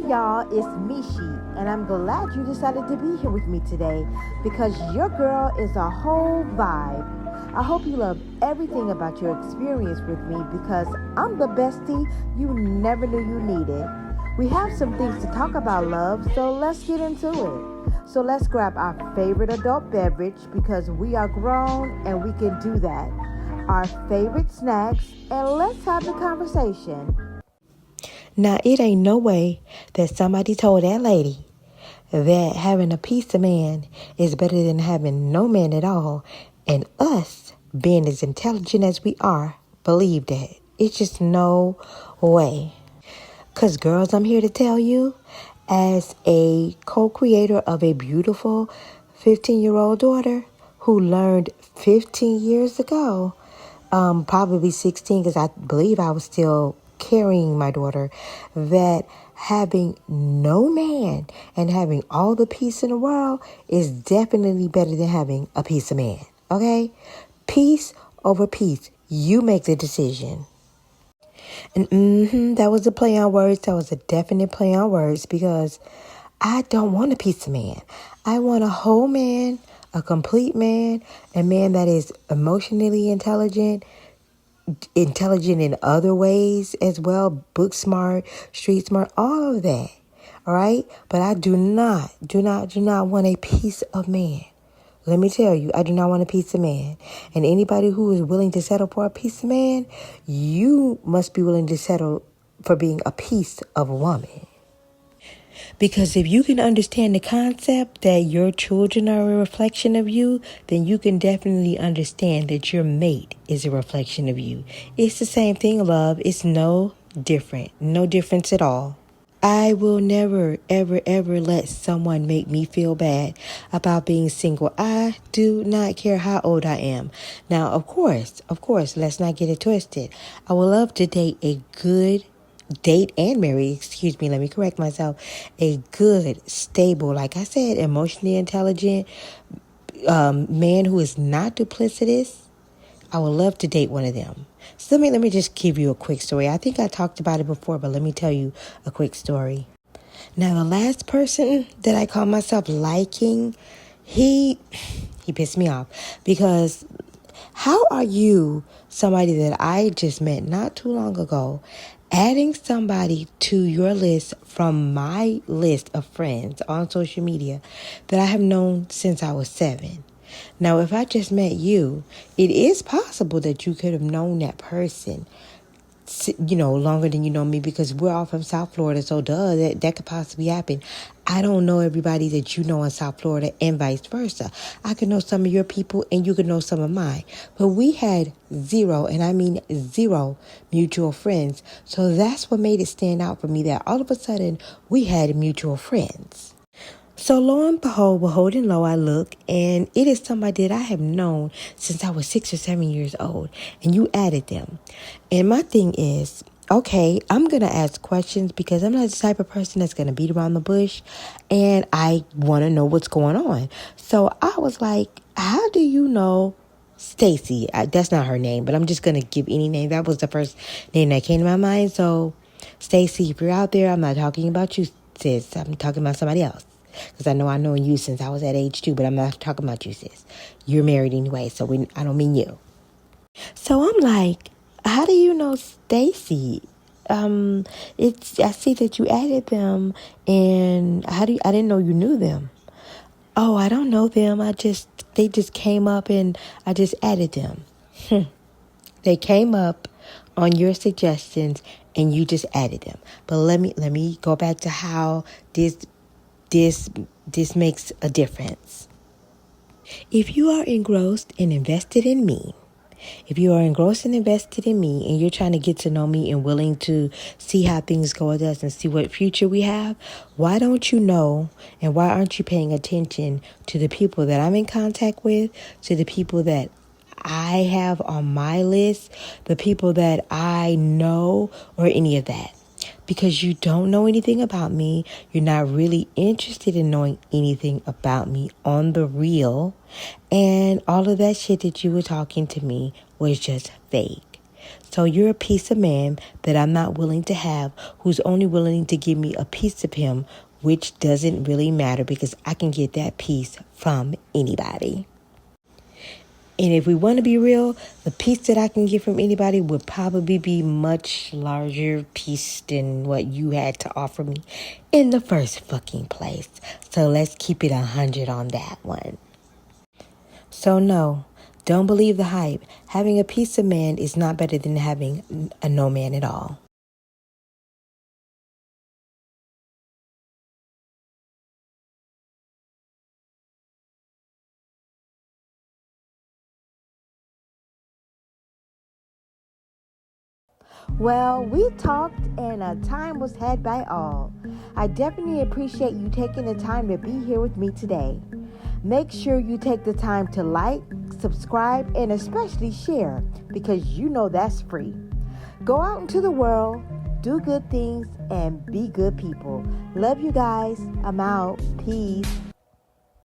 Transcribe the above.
y'all, it's Mishy, and I'm glad you decided to be here with me today because your girl is a whole vibe. I hope you love everything about your experience with me because I'm the bestie you never knew you needed. We have some things to talk about, love, so let's get into it. So let's grab our favorite adult beverage because we are grown and we can do that. Our favorite snacks, and let's have the conversation. Now, it ain't no way that somebody told that lady that having a piece of man is better than having no man at all. And us, being as intelligent as we are, believe that. It's just no way. Because, girls, I'm here to tell you, as a co-creator of a beautiful 15-year-old daughter who learned 15 years ago, probably 16, because I believe I was still carrying my daughter, that having no man and having all the peace in the world is definitely better than having a piece of man. Okay? Peace over peace. You make the decision. And that was a play on words. That was a definite play on words because I don't want a piece of man. I want a whole man, a complete man, a man that is emotionally intelligent in other ways as well, book smart, street smart, all of that. All right. But I do not want a piece of man. Let me tell you, I do not want a piece of man. And anybody who is willing to settle for a piece of man, you must be willing to settle for being a piece of a woman. Because if you can understand the concept that your children are a reflection of you, then you can definitely understand that your mate is a reflection of you. It's the same thing, love. It's no different. No difference at all. I will never, ever, ever let someone make me feel bad about being single. I do not care how old I am. Now, of course, let's not get it twisted. I would love to date and marry, let me correct myself, a good, stable, like I said, emotionally intelligent man who is not duplicitous. I would love to date one of them. So let me just give you a quick story. I think I talked about it before, but let me tell you a quick story. Now, the last person that I call myself liking, he pissed me off because how are you, somebody that I just met not too long ago, adding somebody to your list from my list of friends on social media that I have known since I was 7? Now, if I just met you, it is possible that you could have known that person, longer than you know me because we're all from South Florida. So, that could possibly happen. I don't know everybody that you know in South Florida and vice versa. I could know some of your people and you could know some of mine. But we had zero, and I mean zero, mutual friends. So that's what made it stand out for me that all of a sudden we had mutual friends. So lo and behold, beholding lo, I look, and it is somebody that I have known since I was 6 or 7 years old, and you added them. And my thing is, okay, I'm going to ask questions because I'm not the type of person that's going to beat around the bush, and I want to know what's going on. So I was like, how do you know Stacy? That's not her name, but I'm just going to give any name. That was the first name that came to my mind. So Stacy, if you're out there, I'm not talking about you, sis. I'm talking about somebody else. Because I know you since I was that age too, but I'm not talking about you, sis. You're married anyway, so I don't mean you. So I'm like, how do you know Stacy? I see that you added them, and I didn't know you knew them. Oh, I don't know them. They just came up, and I just added them. They came up on your suggestions, and you just added them. But let me go back to how this makes a difference. If you are engrossed and invested in me, and you're trying to get to know me and willing to see how things go with us and see what future we have, why don't you know and why aren't you paying attention to the people that I'm in contact with, to the people that I have on my list, the people that I know, or any of that? Because you don't know anything about me. You're not really interested in knowing anything about me on the real. And all of that shit that you were talking to me was just fake. So you're a piece of man that I'm not willing to have, who's only willing to give me a piece of him, which doesn't really matter because I can get that piece from anybody. And if we want to be real, the piece that I can get from anybody would probably be much larger piece than what you had to offer me in the first fucking place. So let's keep it 100 on that one. So no, don't believe the hype. Having a piece of man is not better than having a no man at all. Well, we talked and time was had by all. I definitely appreciate you taking the time to be here with me today. Make sure you take the time to like, subscribe, and especially share because you know that's free. Go out into the world, do good things, and be good people. Love you guys. I'm out. Peace.